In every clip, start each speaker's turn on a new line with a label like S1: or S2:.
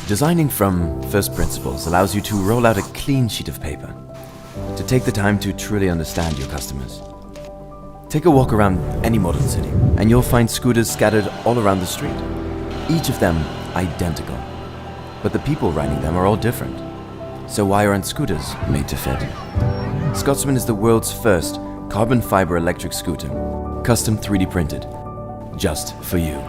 S1: Designing from first principles allows you to roll out a clean sheet of paper, to take the time to truly understand your customers. Take a walk around any modern city, and you'll find scooters scattered all around the street, each of them identical. But the people riding them are all different. So why aren't scooters made to fit? Scotsman is the world's first carbon fiber electric scooter, custom 3D printed, just for you.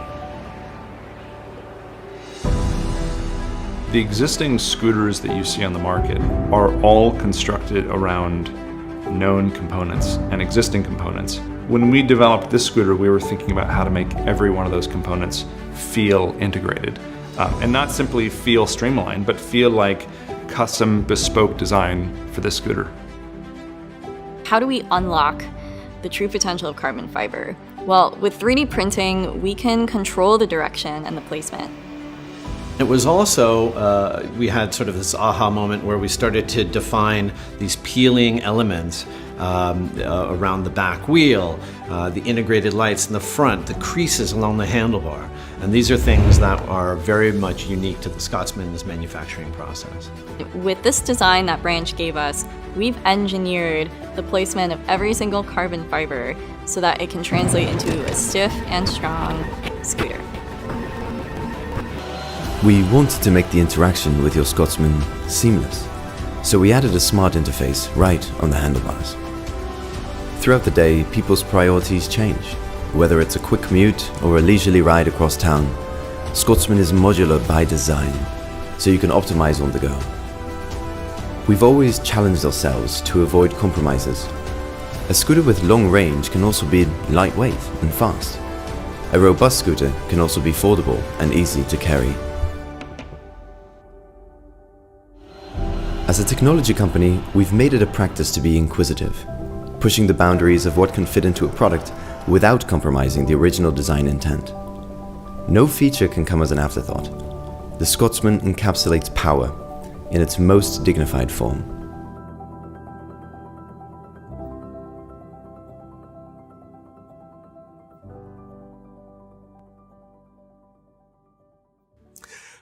S2: The existing scooters that you see on the market are all constructed around known components and existing components. When we developed this scooter, we were thinking about how to make every one of those components feel integrated. And not simply feel streamlined, but feel like custom bespoke design for this scooter.
S3: How do we unlock the true potential of carbon fiber? Well, with 3D printing, we can control the direction and the placement.
S4: It was also, we had sort of this aha moment where we started to define these peeling elements around the back wheel, the integrated lights in the front, the creases along the handlebar. And these are things that are very much unique to the Scotsman's manufacturing process.
S3: With this design that Branch gave us, we've engineered the placement of every single carbon fiber so that it can translate into a stiff and strong scooter.
S1: We wanted to make the interaction with your Scotsman seamless, so we added a smart interface right on the handlebars. Throughout the day, people's priorities change. Whether it's a quick commute or a leisurely ride across town, Scotsman is modular by design, so you can optimize on the go. We've always challenged ourselves to avoid compromises. A scooter with long range can also be lightweight and fast. A robust scooter can also be foldable and easy to carry. As a technology company, we've made it a practice to be inquisitive, pushing the boundaries of what can fit into a product without compromising the original design intent. No feature can come as an afterthought. The Scotsman encapsulates power in its most dignified form.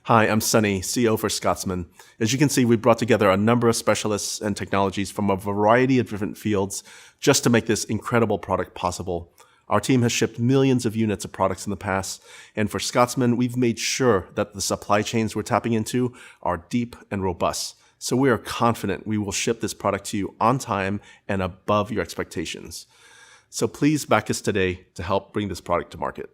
S5: Hi, I'm Sunny, CEO for Scotsman. As you can see, we brought together a number of specialists and technologies from a variety of different fields just to make this incredible product possible. Our team has shipped millions of units of products in the past, and for Scotsman, we've made sure that the supply chains we're tapping into are deep and robust. So we are confident we will ship this product to you on time and above your expectations. So please back us today to help bring this product to market.